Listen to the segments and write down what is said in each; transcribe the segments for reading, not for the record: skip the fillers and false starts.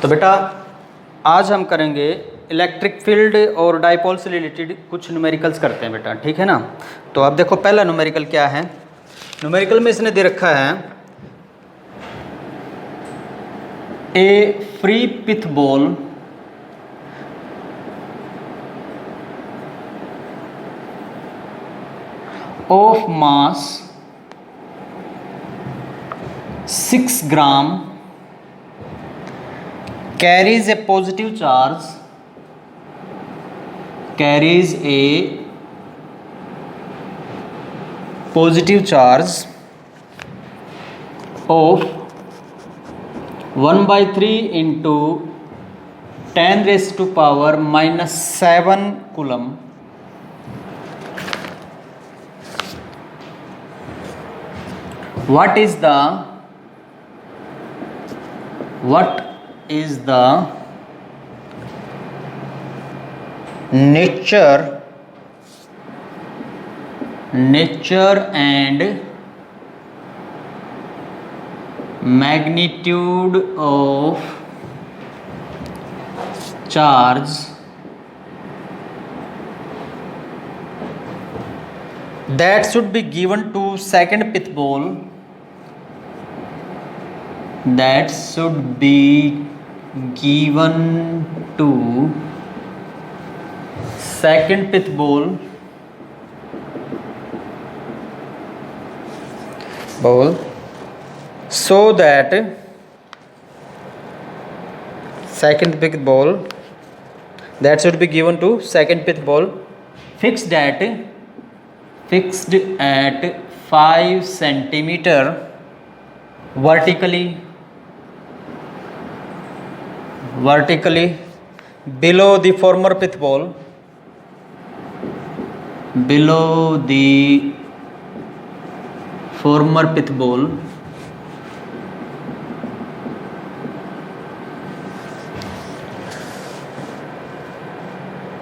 तो बेटा आज हम करेंगे इलेक्ट्रिक फील्ड और डाइपोल से रिलेटेड कुछ न्यूमेरिकल्स करते हैं बेटा, ठीक है ना। तो अब देखो पहला न्यूमेरिकल क्या है। न्यूमेरिकल में इसने दे रखा है a free pith ball of mass 6 gram carries a positive charge, carries a positive charge of 1/3 into 10 raised to power minus 7 coulomb. What is the nature and magnitude of charge that should be given to second pith ball, that should be given to second pith ball so that second pith ball that should be given to second pith ball fixed at 5 centimeter vertically below the former pith ball,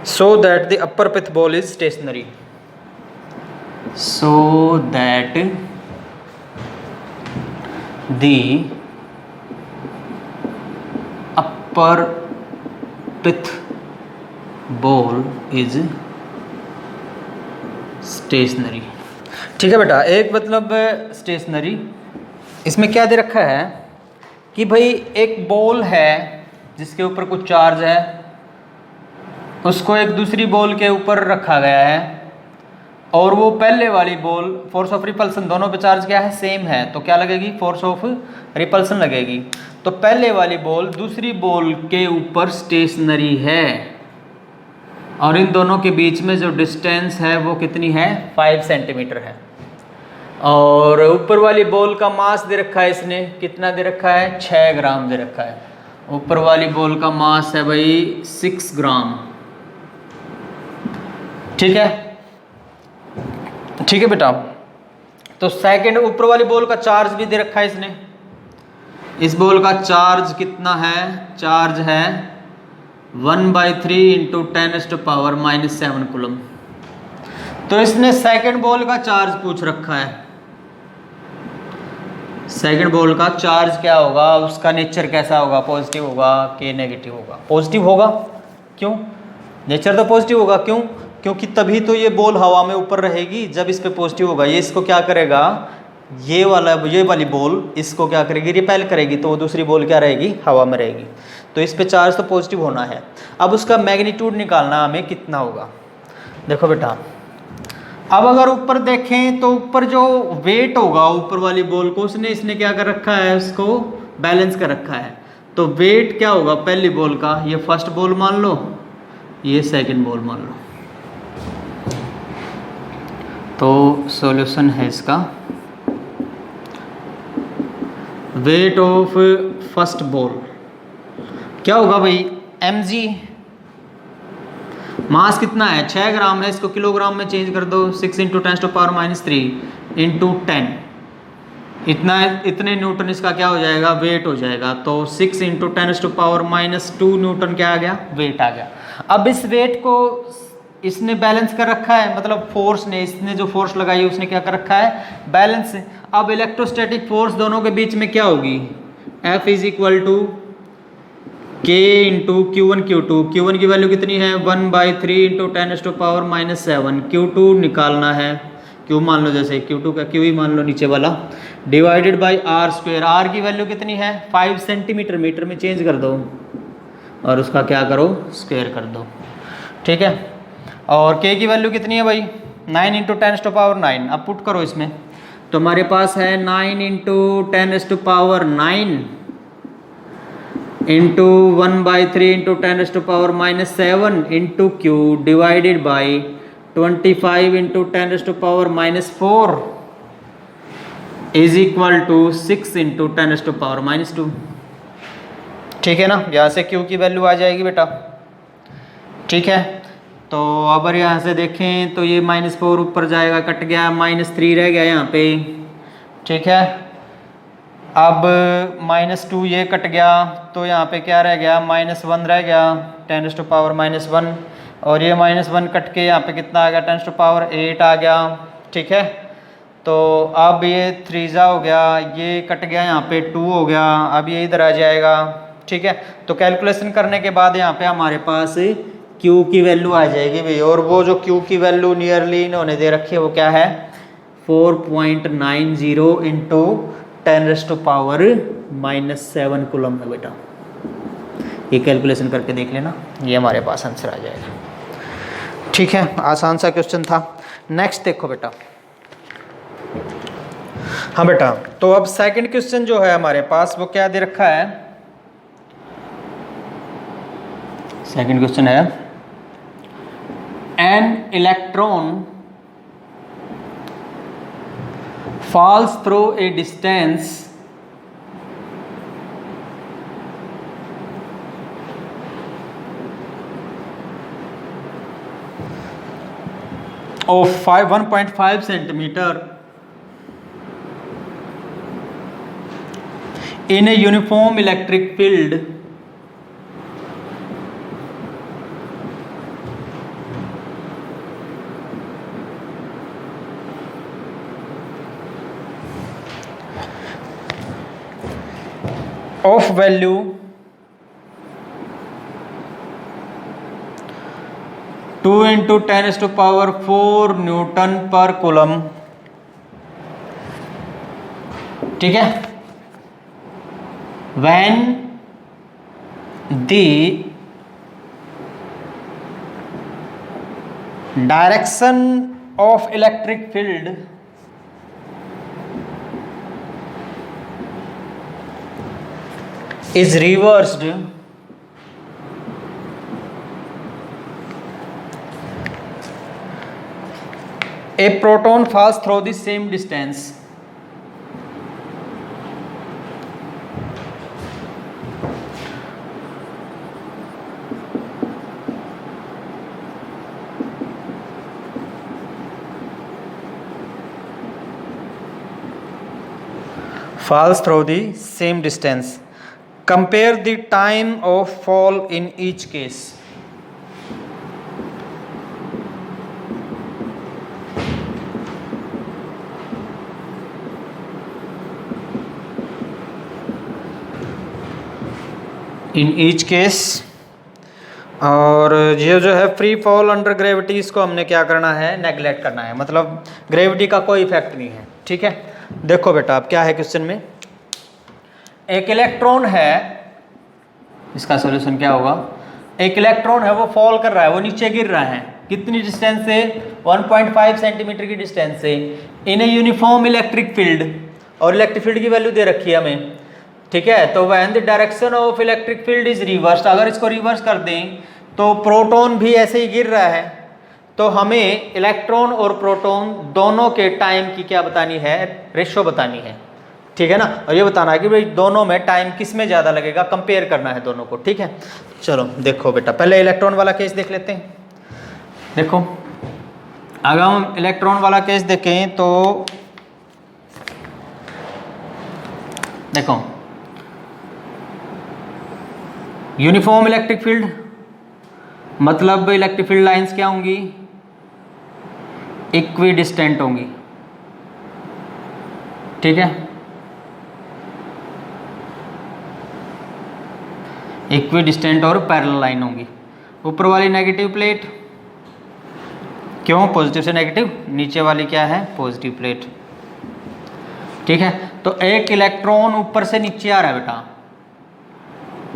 so that the upper pith ball is stationary. So that the upper pith ball is stationary. ठीक है बेटा, एक मतलब stationery. इसमें क्या दे रखा है कि भाई एक बॉल है जिसके ऊपर कुछ चार्ज है, उसको एक दूसरी बॉल के ऊपर रखा गया है और वो पहले वाली बॉल फोर्स ऑफ रिपल्सन दोनों पे चार्ज क्या है, सेम है, तो क्या लगेगी, फोर्स ऑफ रिपल्सन लगेगी। तो पहले वाली बॉल दूसरी बॉल के ऊपर स्टेशनरी है और इन दोनों के बीच में जो डिस्टेंस है वो कितनी है, 5 सेंटीमीटर है। और ऊपर वाली बॉल का मास दे रखा है, इसने कितना दे रखा है, 6 ग्राम दे रखा है। ऊपर वाली बॉल का मास है भाई 6 ग्राम, ठीक है, ठीक है बेटा। तो सेकंड ऊपर वाली बॉल का चार्ज भी दे रखा है इसने। इस बॉल का चार्ज कितना है, चार्ज है 1/3 इंटू 10⁻⁻7 कूलम। तो इसने सेकंड बॉल का चार्ज पूछ रखा है। सेकंड बॉल का चार्ज क्या होगा, उसका नेचर कैसा होगा, पॉजिटिव होगा कि नेगेटिव होगा। पॉजिटिव होगा, क्यों, नेचर तो पॉजिटिव होगा, क्यों, क्योंकि तभी तो ये बॉल हवा में ऊपर रहेगी जब इस पे पॉजिटिव होगा। ये इसको क्या करेगा, ये वाली बॉल इसको क्या करेगी, रिपेल करेगी, तो वो दूसरी बॉल क्या रहेगी, हवा में रहेगी। तो इस पे चार्ज तो पॉजिटिव होना है। अब उसका मैग्नीट्यूड निकालना हमें कितना होगा। देखो बेटा, अब अगर ऊपर देखें तो ऊपर जो वेट होगा ऊपर वाली बॉल को इसने क्या कर रखा है, उसको बैलेंस कर रखा है। तो वेट क्या होगा पहली बॉल का, ये फर्स्ट बॉल मान लो, ये सेकंड बॉल मान लो। तो सॉल्यूशन है इसका, वेट ऑफ फर्स्ट बॉल क्या होगा भाई, mg, मास कितना है 6 ग्राम है, इसको किलोग्राम में चेंज कर दो, 6 × 10⁻³ इंटू 10, इतने न्यूटन इसका क्या हो जाएगा, वेट हो जाएगा। तो 6 × 10⁻² न्यूटन क्या आ गया, वेट आ गया। अब इस वेट को इसने बैलेंस कर रखा है, मतलब फोर्स ने, इसने जो फोर्स लगाई है उसने क्या कर रखा है, बैलेंस। अब इलेक्ट्रोस्टैटिक फोर्स दोनों के बीच में क्या होगी, F = K into Q1 Q1 की वैल्यू कितनी है 1/3 इंटू 10⁻⁻7। Q2 निकालना है, Q मान लो, जैसे Q2 का Q ही मान लो नीचे वाला, डिवाइडेड बाई R²। R की वैल्यू कितनी है 5 सेंटीमीटर, मीटर में चेंज कर दो और उसका क्या करो स्क्वायर कर दो, ठीक है। और K की वैल्यू कितनी है भाई 9 इंटू 10⁻⁹। अब पुट करो इसमें, तो हमारे पास है 9 into 10⁻⁹ into 1/3 into 10⁻⁻7 into Q divided by 25 into 10⁻⁻4 is equal to 6 into 10⁻⁻2। ठीक है ना, यहाँ से Q की वैल्यू आ जाएगी बेटा, ठीक है। तो अगर यहाँ से देखें तो ये -4 ऊपर जाएगा, कट गया, -3 रह गया यहाँ पे, ठीक है। अब -2 ये कट गया, तो यहाँ पे क्या रह गया -1 रह गया 10⁻⁻1, और ये -1 कट के यहाँ पे कितना आ गया 10⁻8 आ गया, ठीक है। तो अब ये 3 हो गया, ये कट गया, यहाँ पे 2 हो गया, अब ये इधर आ जाएगा, ठीक है। तो कैलकुलेशन करने के बाद यहाँ पे हमारे पास Q की वैल्यू आ जाएगी भाई, और वो जो Q की वैल्यू नियरली इन्होंने दे रखी है वो क्या है 4.90 इंटू 10⁻⁻7 कूलम है बेटा। ये कैलकुलेशन करके देख लेना, ये हमारे पास आंसर आ जाएगा, ठीक है। आसान सा क्वेश्चन था। नेक्स्ट देखो बेटा, हाँ बेटा, तो अब सेकंड क्वेश्चन जो है हमारे पास वो क्या दे रखा है, सेकंड क्वेश्चन है an electron falls through a distance of 1.5 centimeter in a uniform electric field of value 2 into 10⁻⁴ Newton पर कूलम, ठीक है। when the direction of electric field is reversed a proton falls through the same distance compare the time of fall in each case। In each case, और ये जो है free fall under gravity, इसको हमने क्या करना है नेगलेक्ट करना है, मतलब ग्रेविटी का कोई इफेक्ट नहीं है, ठीक है। देखो बेटा अब क्या है क्वेश्चन में, एक इलेक्ट्रॉन है, इसका सॉल्यूशन क्या होगा, एक इलेक्ट्रॉन है वो फॉल कर रहा है, वो नीचे गिर रहा है, कितनी डिस्टेंस से 1.5 सेंटीमीटर की डिस्टेंस से, इन ए यूनिफॉर्म इलेक्ट्रिक फील्ड, और इलेक्ट्रिक फील्ड की वैल्यू दे रखी है हमें, ठीक है। तो when the direction of electric field is reverse, अगर इसको रिवर्स कर दें तो प्रोटॉन भी ऐसे ही गिर रहा है, तो हमें इलेक्ट्रॉन और प्रोटॉन दोनों के टाइम की क्या बतानी है रेशो बतानी है, ठीक है ना। और ये बताना है कि भाई दोनों में टाइम किस में ज़्यादा लगेगा, कंपेयर करना है दोनों को, ठीक है। चलो देखो बेटा, पहले इलेक्ट्रॉन वाला केस देख लेते हैं। देखो अगर हम इलेक्ट्रॉन वाला केस देखें तो देखो यूनिफॉर्म इलेक्ट्रिक फील्ड मतलब इलेक्ट्रिक फील्ड लाइंस क्या होंगी, इक्वी डिस्टेंट होंगी, ठीक है। इक्वी डिस्टेंट और पैरेलल लाइन होंगी। ऊपर वाली नेगेटिव प्लेट, क्यों? पॉजिटिव से नेगेटिव। नीचे वाली क्या है? Positive plate. ठीक है, तो एक इलेक्ट्रॉन ऊपर से नीचे आ रहा है बेटा,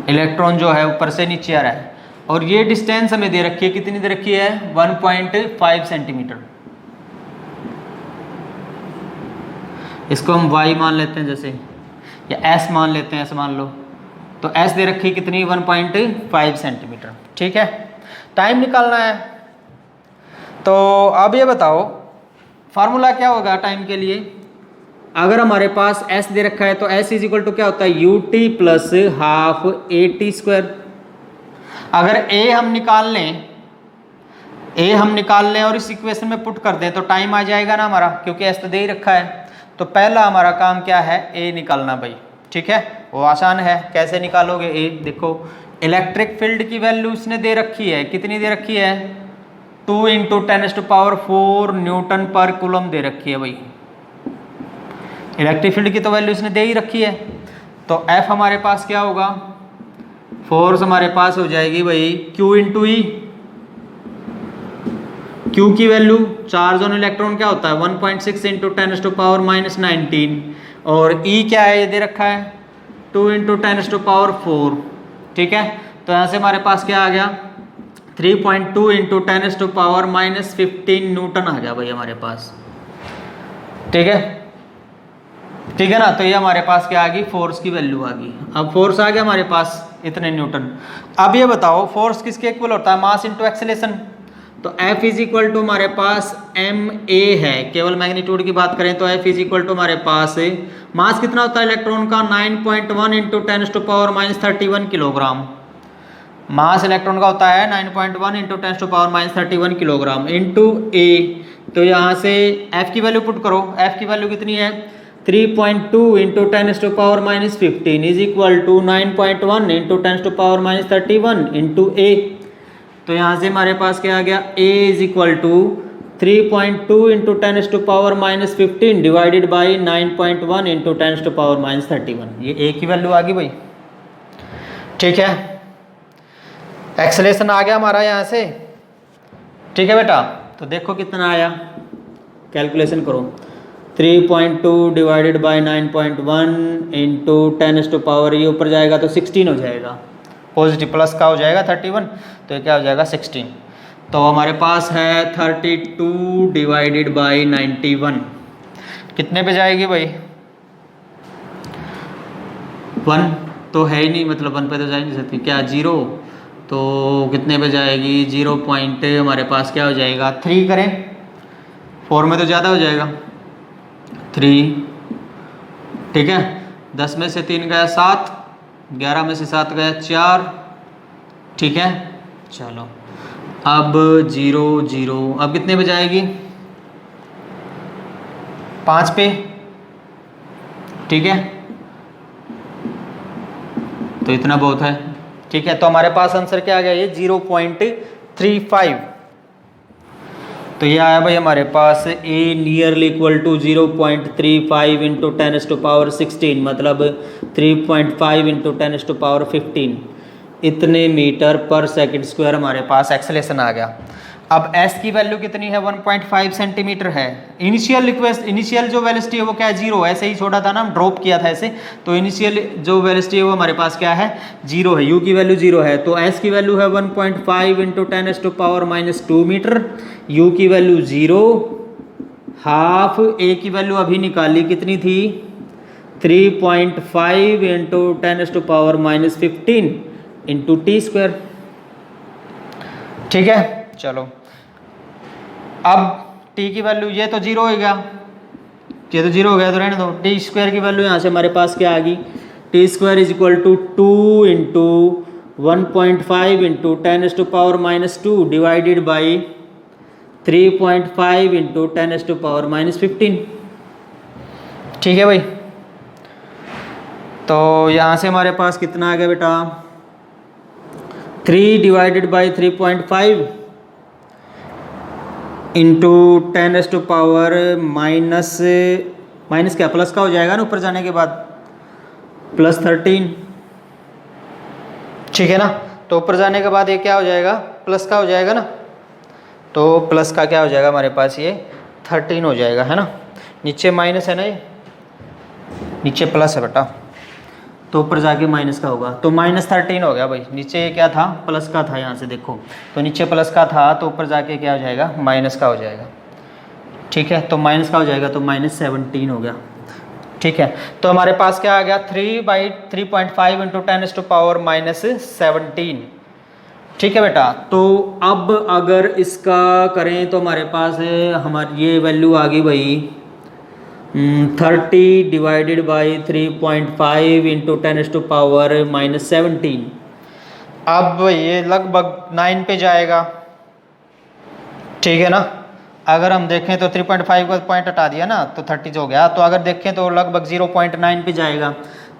इलेक्ट्रॉन जो है ऊपर से नीचे आ रहा है, और ये डिस्टेंस हमें दे रखी है, कितनी दे रखी है? 1.5 सेंटीमीटर। इसको हम y मान लेते हैं जैसे, या s मान लेते हैं, ऐसे मान लो। तो s दे रखी है कितनी? 1.5 सेंटीमीटर। ठीक है, टाइम निकालना है। तो अब ये बताओ फार्मूला क्या होगा टाइम के लिए? अगर हमारे पास s दे रखा है तो s इज इक्वल टू क्या होता है? ut plus half at square. अगर a हम निकाल लें और इस इक्वेशन में पुट कर दें तो टाइम आ जाएगा ना हमारा, क्योंकि s तो दे ही रखा है। तो पहला हमारा काम क्या है? a निकालना भाई। ठीक है, वो आसान है। कैसे निकालोगे a? देखो, इलेक्ट्रिक फील्ड की वैल्यू इसने दे रखी है, कितनी दे रखी है? 2 × 10⁴ न्यूटन पर कूलम दे रखी है भाई। इलेक्ट्रिक फील्ड की तो वैल्यू इसने दे ही रखी है। तो F हमारे पास क्या होगा? फोर्स हमारे पास हो जाएगी भाई Q × E। Q की वैल्यू, चार्ज ऑन इलेक्ट्रॉन क्या होता है? 1.6 × 10⁻⁹ और E क्या है? ये दे रखा है 2 × 10⁴। ठीक है, तो यहाँ से हमारे पास क्या आ गया? 3.2 × 10⁻⁻15 न्यूटन आ गया भाई हमारे पास। ठीक है, ठीक है ना। तो ये हमारे पास क्या आ गई? फोर्स की वैल्यू आ गई। अब फोर्स आ गया हमारे पास इतने न्यूटन। अब ये बताओ फोर्स किसके इक्वल होता है? Mass into acceleration. तो F इज इक्वल टू हमारे पास ma है, केवल मैग्नीट्यूड की बात करें तो F इज इक्वल टू हमारे पास मास कितना होता है इलेक्ट्रॉन का? 9.1 × 10⁻31 किलोग्राम। मास इलेक्ट्रॉन का होता है 9.1 × 10⁻31 किलोग्राम इंटू A। तो यहाँ से F की वैल्यू पुट करो। F की वैल्यू कितनी है? 3.2 × 10⁻15 is equal to 9.1 × 10⁻31 into A। तो यहाँ से हमारे पास क्या आ गया? A is equal to 3.2 × 10⁻15 divided by 9.1 × 10⁻31। ये A की वैल्यू आ गई भाई। ठीक है, एक्सेलेरेशन आ गया हमारा यहाँ से। ठीक है बेटा, तो देखो कितना आया, कैलकुलेशन करो। 3.2 डिवाइडेड बाई 9.1 इंटू 10⁻, ये ऊपर जाएगा तो 16 हो जाएगा। पॉजिटिव प्लस का हो जाएगा 31, तो ये क्या हो जाएगा? 16। तो हमारे पास है 32 डिवाइडेड बाई 91, कितने पे जाएगी भाई? 1 तो है ही नहीं, मतलब 1 पे तो जा ही नहीं सकती। क्या 0? तो कितने पे जाएगी? 0 पॉइंट हमारे पास क्या हो जाएगा? 3 करें, 4 में तो ज़्यादा हो जाएगा 3। ठीक है, 10 में से 3 गया 7, 11 में से 7 गया 4। ठीक है, चलो अब 0 0, अब कितने पे जाएगी? 5 पे। ठीक है, तो इतना बहुत है। ठीक है, तो हमारे पास आंसर क्या आ गया? ये 0.35। तो ये आया भाई हमारे पास A नियरली इक्वल टू 0.35 × 10⁻16, मतलब 3.5 × 10⁻15 इतने मीटर पर सेकंड स्क्वायर हमारे पास एक्सेलेरेशन आ गया। अब S की वैल्यू कितनी है? 1.5 सेंटीमीटर है। इनिशियल जो वेलोसिटी है वो क्या है? 0। ऐसे ही छोड़ा था ना, हम ड्रॉप किया था ऐसे, तो इनिशियल जो वेलोसिटी है वो हमारे पास क्या है? 0 है। U की वैल्यू 0 है, तो S की वैल्यू है 1.5 × 10⁻² मीटर। U की वैल्यू 0, हाफ। A की वैल्यू अभी निकाली, कितनी थी? 3.5 × 10⁻15 इंटू t²। ठीक है, चलो अब t की वैल्यू, ये तो 0 हो गया, ये तो 0 हो गया, तो रहने दो। t² की वैल्यू यहाँ से हमारे पास क्या आ गई? t² is equal to 2 × 1.5 × 10⁻² divided by 3.5 × 10⁻15। ठीक है भाई, तो यहाँ से हमारे पास कितना आ गया बेटा? 3 डिवाइडेड बाई 3.5 इंटू 10⁻, माइनस क्या, प्लस का हो जाएगा ना ऊपर जाने के बाद, +13। ठीक है ना। तो ऊपर जाने के बाद ये क्या हो जाएगा, प्लस का हो जाएगा ना, तो प्लस का क्या हो जाएगा हमारे पास, ये 13 हो जाएगा, है ना। नीचे माइनस है ना, ये नीचे प्लस है बेटा, तो ऊपर जाके माइनस का होगा, तो -13 हो गया भाई। नीचे ये क्या था, प्लस का था, यहाँ से देखो, तो नीचे प्लस का था, तो ऊपर जाके क्या हो जाएगा, माइनस का हो जाएगा। ठीक है, तो माइनस का हो जाएगा, तो -17 हो गया। ठीक है, तो हमारे पास क्या आ गया, 3/3.5 इंटू 10⁻⁻17। ठीक है बेटा, तो अब अगर इसका करें तो हमारे पास हमारी ये वैल्यू आ गई भाई 30 डिवाइडेड बाई 3.5 इंटू 10⁻⁻17। अब ये लगभग 9 पे जाएगा। ठीक है ना, अगर हम देखें तो 3.5 का पॉइंट हटा दिया ना, तो 30 हो गया, तो अगर देखें तो लगभग 0.9 पे जाएगा,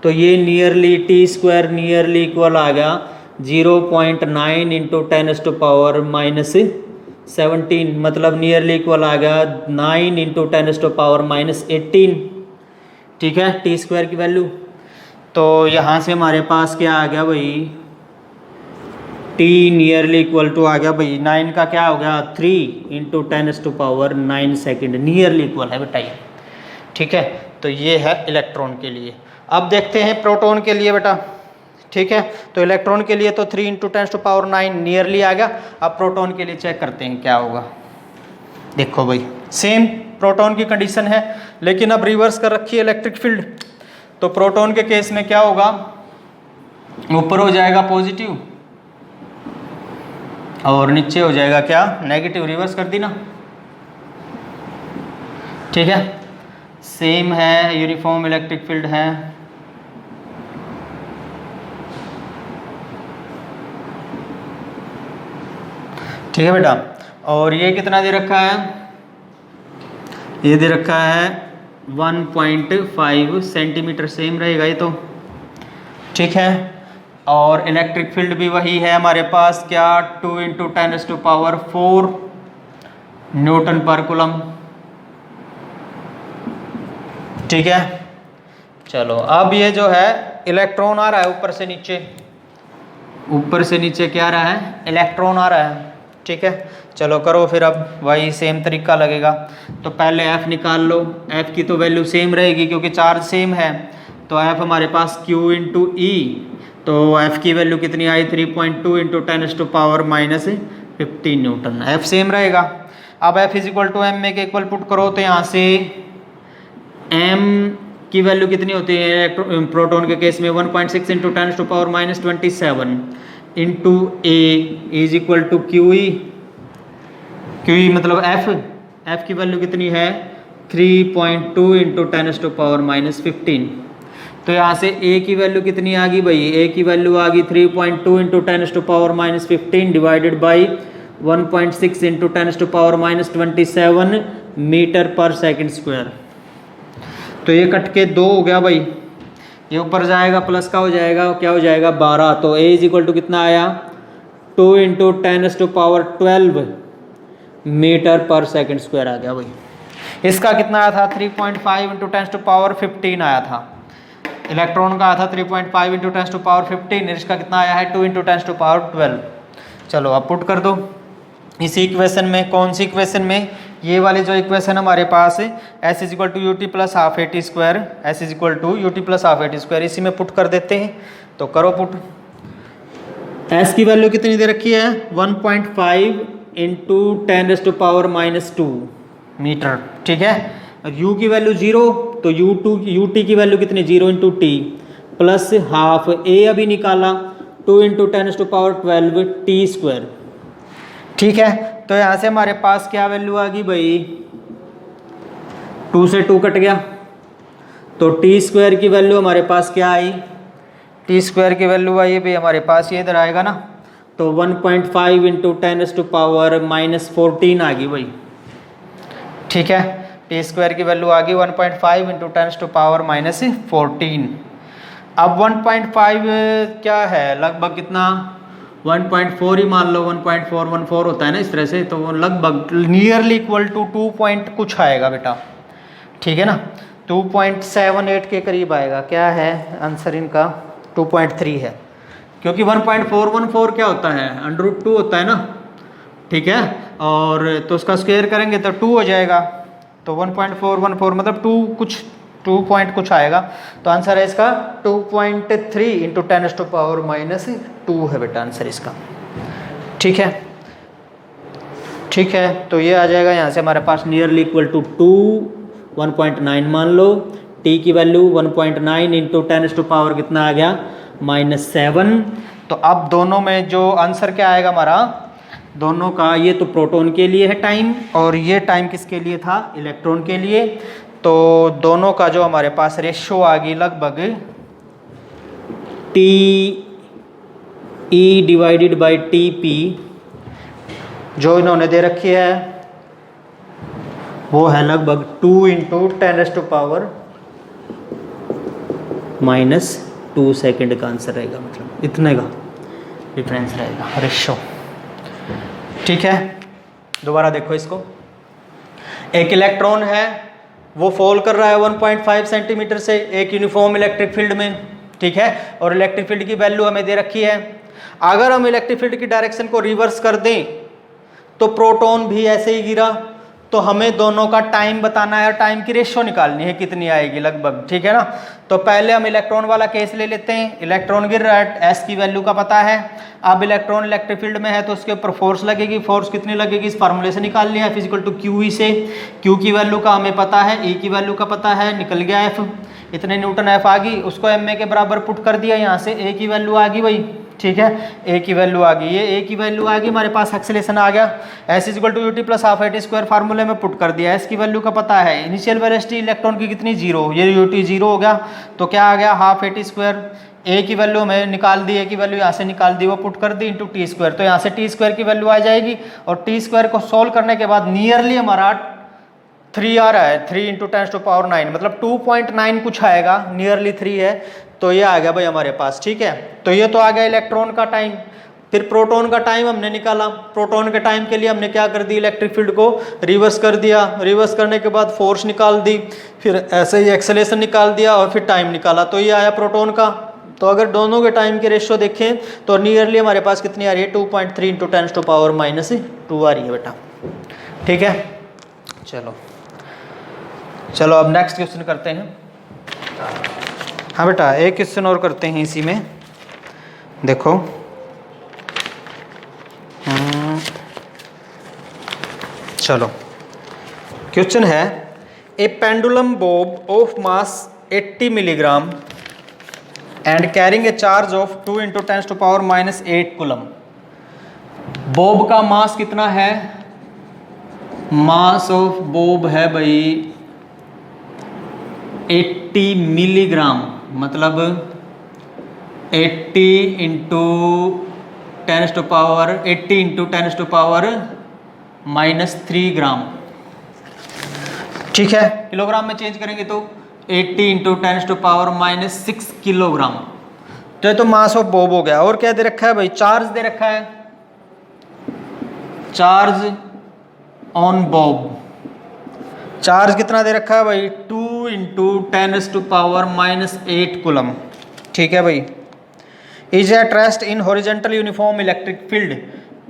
तो ये नियरली t² नियरली इक्वल आ गया 0.9 इंटू 10⁻⁻17, मतलब नियरली इक्वल आ गया 9 इंटू 10⁻⁻18। ठीक है, t² की वैल्यू, तो यहाँ से हमारे पास क्या आ गया भाई, t नियरली इक्वल टू आ गया भाई 9 का क्या हो गया 3 इंटू 10⁻⁹ सेकेंड, नियरली इक्वल है बेटा ये। ठीक है, तो ये है इलेक्ट्रॉन के लिए। अब देखते हैं प्रोटॉन के लिए बेटा। ठीक है, तो इलेक्ट्रॉन के लिए तो 3 इंटू 10⁻9 नियरली आ गया। अब प्रोटॉन के लिए चेक करते हैं क्या होगा। देखो भाई, सेम प्रोटॉन की कंडीशन है, लेकिन अब रिवर्स कर रखी है इलेक्ट्रिक फील्ड। तो प्रोटॉन के केस में क्या होगा, ऊपर हो जाएगा पॉजिटिव और नीचे हो जाएगा क्या, नेगेटिव। रिवर्स कर दी ना। ठीक है, सेम है, यूनिफॉर्म इलेक्ट्रिक फील्ड है। ठीक है बेटा, और ये कितना दे रखा है, ये दे रखा है 1.5 सेंटीमीटर, सेम रहेगा ये तो। ठीक है, और इलेक्ट्रिक फील्ड भी वही है हमारे पास, क्या 2 इंटू 10⁻⁴ न्यूटन पर कूलम। ठीक है, चलो अब ये जो है इलेक्ट्रॉन आ रहा है ऊपर से नीचे, ऊपर से नीचे क्या आ रहा है, इलेक्ट्रॉन आ रहा है। ठीक है, चलो करो फिर, अब वही सेम तरीका लगेगा। तो पहले F निकाल लो, F की तो वैल्यू सेम रहेगी क्योंकि चार्ज सेम है, तो F हमारे पास Q इंटू E, तो F की वैल्यू कितनी आई 3.2 इंटू 10⁻⁻15 न्यूटन, F सेम रहेगा। अब F is equal to M में के इक्वल पुट करो, तो यहाँ से M की वैल्यू कितनी होती है प्रोटॉन के केस में 1.6 इंटू 10⁻⁻27 इंटू A is equal to QE, QE मतलब F की वैल्यू कितनी है 3.2 इंटू 10⁻⁻15। तो यहाँ से A की वैल्यू कितनी आ गई भाई, A की वैल्यू आ गई 3.2 into 10⁻⁻15 divided by 1.6 into 10⁻⁻27 metre पर सेकेंड स्क्वायर। तो ये कट के 2 हो गया भाई, ये ऊपर जाएगा प्लस का हो जाएगा, क्या हो जाएगा 12। तो A इज इक्वल टू कितना आया 2 इंटू 10⁻12 मीटर पर सेकेंड स्क्वायर आ गया भाई। इसका कितना आया था 3.5 इंटू 10⁻15 आया था, इलेक्ट्रॉन का आया था 3.5 इंटू 10⁻15, इसका कितना आया है 2 इंटू 10⁻12। चलो अब पुट कर दो इसी इक्वेशन में। कौन सी इक्वेशन में, ये वाली जो इक्वेशन हमारे पास है S is equal to U T plus half A T square, S is equal to U T plus half A T square, इसी में पुट कर देते हैं। तो करो पुट। S की वैल्यू कितनी दे रखी है 1.5 इंटू 10⁻⁻2 मीटर। ठीक है, और U की वैल्यू 0, तो यू टी की वैल्यू कितनी 0 into T plus half A अभी निकाला 2 इंटू 10⁻12 टी स्क्वायर। ठीक है, तो यहाँ से हमारे पास क्या वैल्यू आ गई भाई 2 से 2 कट गया, तो टी स्क्वायर की वैल्यू हमारे पास क्या आई, टी स्क्वायर की वैल्यू आई भाई हमारे पास ये इधर आएगा ना, तो 1.5 इंटू 10⁻⁻14 आ गई भाई। ठीक है, टी स्क्वायर की वैल्यू आ गई 1.5 इंटू 10⁻⁻14। अब 1.5 क्या है लगभग कितना 1.4 ही मान लो, 1.414 होता है ना इस तरह से, तो वो लगभग नियरली इक्वल टू 2 पॉइंट कुछ आएगा बेटा। ठीक है ना, 2.78 के करीब आएगा। क्या है आंसर इनका 2.3 है, क्योंकि 1.414 क्या होता है, √2 होता है ना, ठीक है, और तो उसका स्क्वायर करेंगे तो 2 हो जाएगा, तो 1.414 मतलब 2 पॉइंट कुछ आएगा, तो आंसर है इसका 2.3 इंटू 10⁻⁻2 है बेटा आंसर इसका। ठीक है, ठीक है, तो ये आ जाएगा यहाँ से हमारे पास नियरली इक्वल टू 2, 1.9 मान लो, t की वैल्यू 1.9 इंटू 10⁻⁻ कितना आ गया, -7। तो अब दोनों में जो आंसर क्या आएगा हमारा, दोनों का, ये तो प्रोटॉन के लिए है टाइम और ये टाइम किसके लिए था, इलेक्ट्रॉन के लिए, तो दोनों का जो हमारे पास रेशो आ गई लगभग TE/TP जो इन्होंने दे रखी है वो है लगभग 2 इंटू 10⁻⁻2 सेकेंड का आंसर रहेगा, मतलब इतने का डिफरेंस रहेगा रेशो। ठीक है, दोबारा देखो इसको, एक इलेक्ट्रॉन है वो फॉल कर रहा है 1.5 सेंटीमीटर से एक यूनिफॉर्म इलेक्ट्रिक फील्ड में, ठीक है, और इलेक्ट्रिक फील्ड की वैल्यू हमें दे रखी है। अगर हम इलेक्ट्रिक फील्ड की डायरेक्शन को रिवर्स कर दें तो प्रोटॉन भी ऐसे ही गिरा, तो हमें दोनों का टाइम बताना है और टाइम की रेशो निकालनी है कितनी आएगी लगभग, ठीक है ना। तो पहले हम इलेक्ट्रॉन वाला केस ले लेते हैं, इलेक्ट्रॉन गिर रहा है, एस की वैल्यू का पता है, अब इलेक्ट्रॉन इलेक्ट्रिक फील्ड में है तो उसके ऊपर फोर्स लगेगी, फोर्स कितनी लगेगी इस फार्मूले से निकाल लिया, F = QE से, Q की वैल्यू का हमें पता है, E की वैल्यू का पता है, निकल गया F, इतने न्यूटन F आ गई, उसको ma के बराबर पुट कर दिया, यहाँ से A की वैल्यू आ गई भाई, ठीक है, A की वैल्यू आ गई, ये A की वैल्यू आ गई, हमारे पास एक्सेलेरेशन आ गया, S = UT + ½ AT² फार्मूले में पुट कर दिया, S की वैल्यू का पता है, इनिशियल वेलोसिटी इलेक्ट्रॉन की कितनी 0, ये UT 0 हो गया, तो क्या आ गया ½ AT², A की वैल्यू हमें निकाल दी, A की वैल्यू यहाँ से निकाल दी, वो पुट कर दी इंटू T², तो यहाँ से T² की वैल्यू आ जाएगी, और T² को सोल्व करने के बाद नियरली हमारा 3 आ रहा है, 3 इंटू 10⁻⁹ मतलब 2.9 कुछ आएगा, नियरली 3 है, तो ये आ गया भाई हमारे पास, ठीक है। तो ये तो आ गया इलेक्ट्रॉन का टाइम। फिर प्रोटॉन का टाइम हमने निकाला, प्रोटॉन के टाइम के लिए हमने क्या कर दी, इलेक्ट्रिक फील्ड को रिवर्स कर दिया, रिवर्स करने के बाद फोर्स निकाल दी, फिर ऐसे ही एक्सेलेरेशन निकाल दिया और फिर टाइम निकाला, तो ये आया प्रोटॉन का। तो अगर दोनों के टाइम के रेशियो देखें तो नियरली हमारे पास कितनी आ रही है, 2.3 इंटू 10⁻⁻2 आ रही है बेटा, ठीक है। चलो अब नेक्स्ट क्वेश्चन करते हैं। हाँ बेटा, एक क्वेश्चन और करते हैं इसी में, देखो चलो क्वेश्चन है, a pendulum bob of mass 80 milligram and carrying a charge of 2 into 10⁻⁻8 coulomb. Bob का मास कितना है, मास ऑफ बोब है भाई 80 मिलीग्राम, मतलब 80 इंटू 10⁻⁻3 ग्राम, ठीक है। किलोग्राम में चेंज करेंगे तो 80 इंटू 10⁻⁻6 किलोग्राम, तो ये तो मास ऑफ बोब हो गया। और क्या दे रखा है भाई, चार्ज दे रखा है, चार्ज ऑन बोब, चार्ज कितना दे रखा है भाई, 2 इंटू 10⁻⁻8 कूलम, ठीक है भाई। Is at rest in horizontal uniform electric field,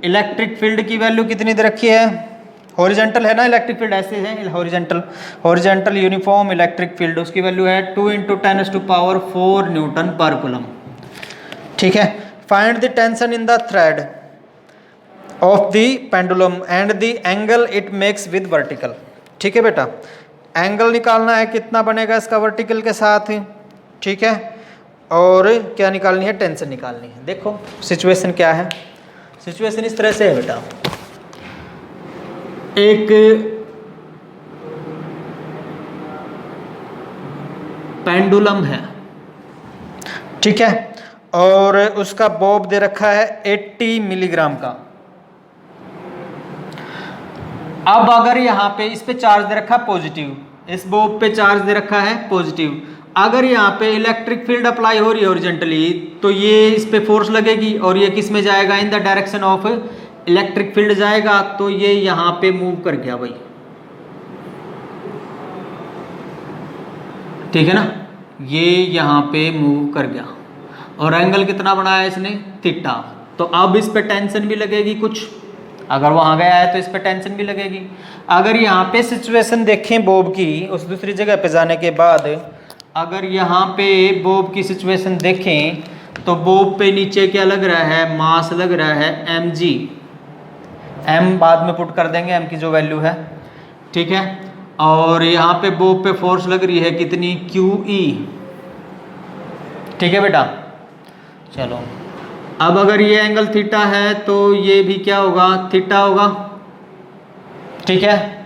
electric field की वैल्यू कितनी दे रखी है, हॉरिजेंटल है ना इलेक्ट्रिक फील्ड, ऐसे है हॉरिजेंटल यूनिफॉर्म इलेक्ट्रिक फील्ड, उसकी वैल्यू है 2 इंटू 10⁻⁴ न्यूटन पर कूलम, ठीक है। Find the tension in the thread of the pendulum and the angle it makes with vertical, ठीक है बेटा। एंगल निकालना है, कितना बनेगा इसका वर्टिकल के साथ, ठीक है, और क्या निकालनी है, टेंशन निकालनी है। देखो सिचुएशन क्या है, सिचुएशन इस तरह से है बेटा, एक पेंडुलम है, ठीक है, और उसका बॉब दे रखा है 80 मिलीग्राम का। अब अगर यहाँ पे इस पे चार्ज दे रखा है पॉजिटिव, इस बॉब पे चार्ज दे रखा है पॉजिटिव, अगर यहाँ पे इलेक्ट्रिक फील्ड अप्लाई हो रही है ओरिजेंटली, तो ये इस पे फोर्स लगेगी और ये किस में जाएगा, in the direction of electric field जाएगा, तो ये यहाँ पे मूव कर गया भाई, ठीक है ना, ये यहाँ पे मूव कर गया। और एंगल कितना बनाया इसने, थीटा। तो अब इस पे टेंशन भी लगेगी कुछ, अगर वहां गया है तो इस पे टेंशन भी लगेगी। अगर यहाँ पे सिचुएशन देखें बॉब की, उस दूसरी जगह पे जाने के बाद अगर यहाँ पे बॉब की सिचुएशन देखें तो बॉब पे नीचे क्या लग रहा है, मास लग रहा है mg। m बाद में पुट कर देंगे, m की जो वैल्यू है, ठीक है। और यहाँ पे बॉब पे फोर्स लग रही है कितनी, QE, ठीक है बेटा। चलो अब अगर ये एंगल थीटा है तो ये भी क्या होगा, थीटा होगा, ठीक है।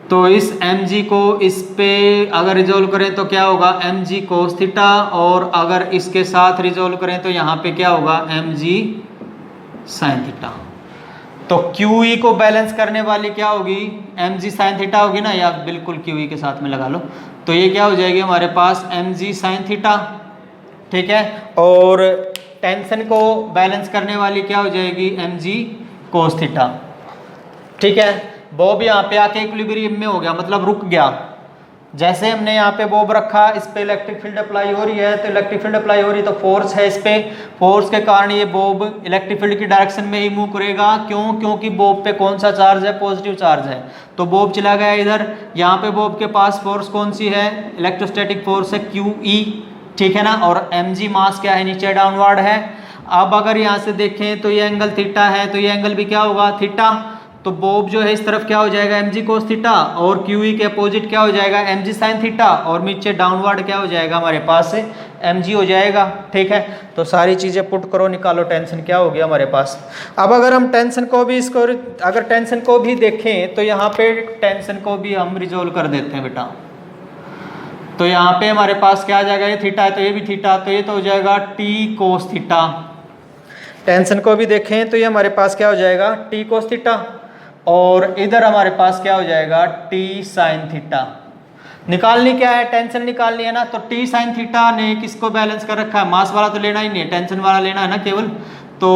तो इस mg को इस पे अगर रिजोल्व करें तो क्या होगा, mg cos थीटा, और अगर इसके साथ रिजोल्व करें तो यहाँ पे क्या होगा, mg sin थीटा। तो QE को बैलेंस करने वाली क्या होगी, mg sin थीटा होगी ना, या बिल्कुल QE के साथ में लगा लो। तो ये क्या हो जाएगी हमारे पास, mg sin थीटा, ठीक है। और टेंशन को बैलेंस करने वाली क्या हो जाएगी, mg cos थीटा, ठीक है। बॉब यहाँ पे आके इक्विलिब्रियम में हो गया, मतलब रुक गया। जैसे हमने यहाँ पे बॉब रखा, इस पे इलेक्ट्रिक फील्ड अप्लाई हो रही है, तो इलेक्ट्रिक फील्ड अप्लाई हो रही है तो फोर्स है इस पे, फोर्स के कारण ये बॉब इलेक्ट्रिक फील्ड की डायरेक्शन में ही मूव करेगा। क्यों, क्योंकि बॉब पे कौन सा चार्ज है, पॉजिटिव चार्ज है। तो बॉब चला गया इधर, यहाँ पे बॉब के पास फोर्स कौन सी है, इलेक्ट्रोस्टैटिक फोर्स है QE, ठीक है ना। और mg मास क्या है, नीचे डाउनवर्ड है। अब अगर यहाँ से देखें तो ये एंगल थीटा है, तो ये एंगल भी क्या होगा, थीटा। तो बॉब जो है इस तरफ क्या हो जाएगा, mg cos थीटा, और QE के अपोजिट क्या हो जाएगा, mg sin थीटा, और नीचे डाउनवर्ड क्या हो जाएगा हमारे पास से mg हो जाएगा, ठीक है। तो सारी चीज़ें पुट करो, निकालो टेंशन क्या हो गया हमारे पास। अब अगर हम टेंशन को भी इसको, अगर टेंशन को भी देखें तो यहाँ पे टेंशन को भी हम रिजोल्व कर देते हैं बेटा। तो यहाँ पे हमारे पास क्या आ जाएगा, ये थीटा है तो ये भी थीटा, तो ये तो हो जाएगा t cos थीटा। टेंशन को भी देखें तो ये हमारे पास क्या हो जाएगा, t cos थीटा, और इधर हमारे पास क्या हो जाएगा, t sin थीटा। निकालनी क्या है, टेंशन निकालनी है ना। तो t sin थीटा ने किसको बैलेंस कर रखा है, मास वाला तो लेना ही नहीं है, टेंशन वाला लेना है ना केवल। तो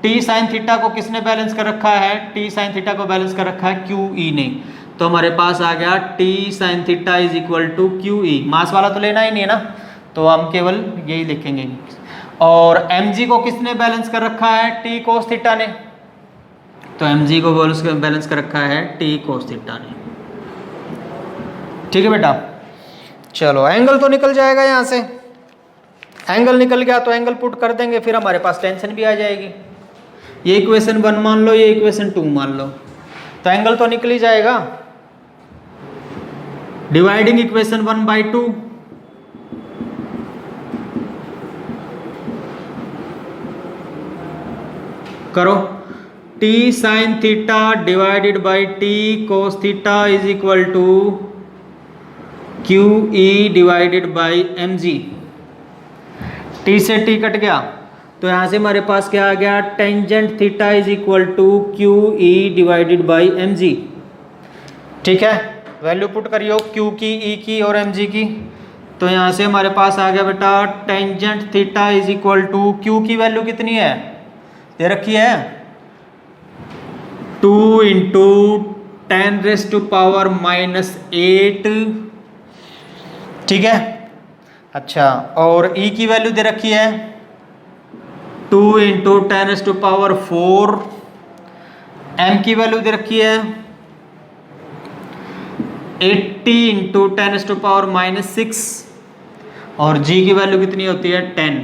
t sin थीटा को किसने बैलेंस कर रखा है, t sin थीटा को बैलेंस कर रखा है QE ने। तो हमारे पास आ गया t sin theta is equal to QE। Mass वाला तो लेना ही नहीं है ना, तो हम केवल यही लिखेंगे। और mg को किसने बैलेंस कर रखा है, t cos थीटा ने। तो mg को बैलेंस कर रखा है t cos थीटा ने, ठीक है बेटा। चलो एंगल तो निकल जाएगा, यहाँ से एंगल निकल गया तो एंगल पुट कर देंगे, फिर हमारे पास टेंशन भी आ जाएगी। ये इक्वेशन 1 मान लो, ये इक्वेशन 2 मान लो, तो एंगल तो निकल ही जाएगा। डिवाइडिंग इक्वेशन 1/2, करो। t sin theta divided by t cos theta is equal to QE divided by mg। t से t कट गया, तो यहाँ से हमारे पास क्या आ गया, tangent theta is equal to QE divided by mg, ठीक है। वैल्यू पुट करियो Q की, E की और mg की। तो यहाँ से हमारे पास आ गया बेटा tangent theta is equal to, Q की वैल्यू कितनी है, दे रखी है 2 × 10⁻⁻8, ठीक है। अच्छा, और E की वैल्यू दे रखी है 2 × 10⁴, M की वैल्यू दे रखी है 80 × 10⁻⁻6, और G की वैल्यू कितनी होती है 10,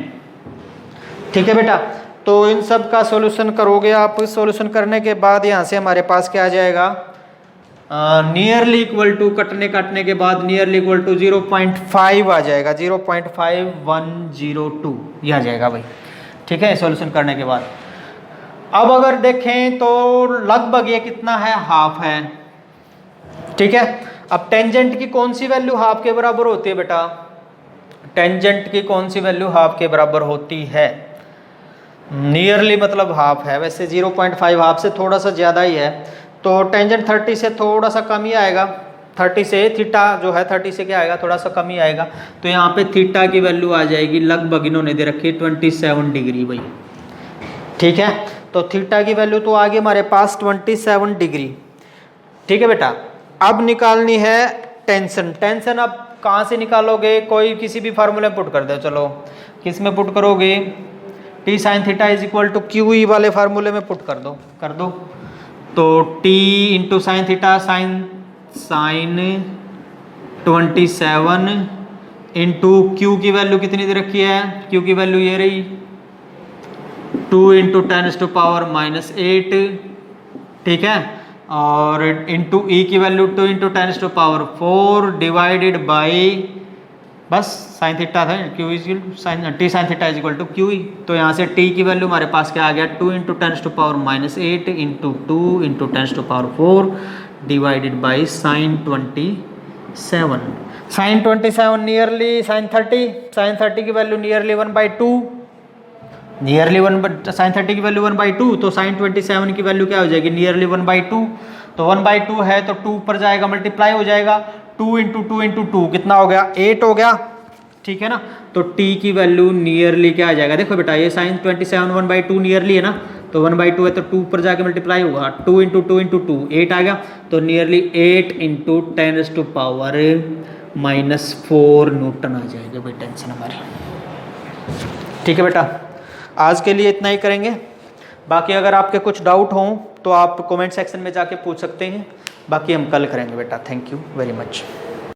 ठीक है बेटा। तो इन सब का सॉल्यूशन करोगे आप। सॉल्यूशन करने के बाद यहाँ से हमारे पास क्या आ जाएगा, नियरली इक्वल टू, कटने के बाद नियरली इक्वल टू 0.5 आ जाएगा, 0.5102 ये आ जाएगा भाई, ठीक है, सॉल्यूशन करने के बाद। अब अगर देखें तो लगभग ये कितना है, हाफ है, ठीक है। अब टेंजेंट की कौन सी वैल्यू हाफ के बराबर होती है बेटा, टेंजेंट की कौन सी वैल्यू हाफ के बराबर होती है, नियरली मतलब हाफ है, वैसे 0.5 हाफ से थोड़ा सा ज़्यादा ही है, तो टेंजेंट 30 से थोड़ा सा कम ही आएगा, 30 से थीटा जो है 30 से क्या आएगा, थोड़ा सा कम ही आएगा। तो यहाँ पे थीटा की वैल्यू आ जाएगी लगभग, इन्होंने दे रखी है 27 डिग्री भाई, ठीक है। तो थीटा की वैल्यू तो आ गई हमारे पास 27 डिग्री, ठीक है बेटा। अब निकालनी है टेंशन। टेंशन अब कहाँ से निकालोगे, कोई किसी भी फार्मूले में पुट कर दो, चलो किस में पुट करोगे, T sine theta is equal to Q E वाले फार्मूले में पुट कर दो। तो T into sine theta sine 27 into Q की वैल्यू कितनी दे रखी है, क्यू की वैल्यू ये रही 2 इंटू 10⁻⁻8, ठीक है, और इंटू ई की वैल्यू 2 इंटू 10⁻4 डिवाइडेड बाई बस साइन थीटा था, q is sine t sine theta is equal to Q e. तो यहाँ से टी की वैल्यू हमारे पास क्या आ गया 2 into 10⁻⁻8 into 2 into 10⁻4 divided by sine 27। Sine 27 nearly sine 30 की वैल्यू नियरली 1/2, नियरली 1 साइन 30 की वैल्यू 1/2, तो साइन 27 की वैल्यू क्या हो जाएगी नियरली 1/2। तो 1/2 है तो 2 ऊपर जाएगा, मल्टीप्लाई हो जाएगा, 2 इंटू 2 इंटू 2 कितना हो गया 8 हो गया, ठीक है ना। तो t की वैल्यू नियरली क्या आ जाएगा, देखो बेटा ये साइन 27 1/2 नियरली है ना, तो 1/2 है तो 2 ऊपर जाके मल्टीप्लाई होगा, 2 इंटू 2 इंटू 2 8 आ गया, तो नियरली 8 इंटू 10⁻⁻4 न्यूटन आ जाएगा भाई टेंशन हमारी। ठीक है बेटा, आज के लिए इतना ही करेंगे, बाकी अगर आपके कुछ डाउट हों तो आप कमेंट सेक्शन में जाके पूछ सकते हैं, बाकी हम कल करेंगे बेटा। Thank you very much.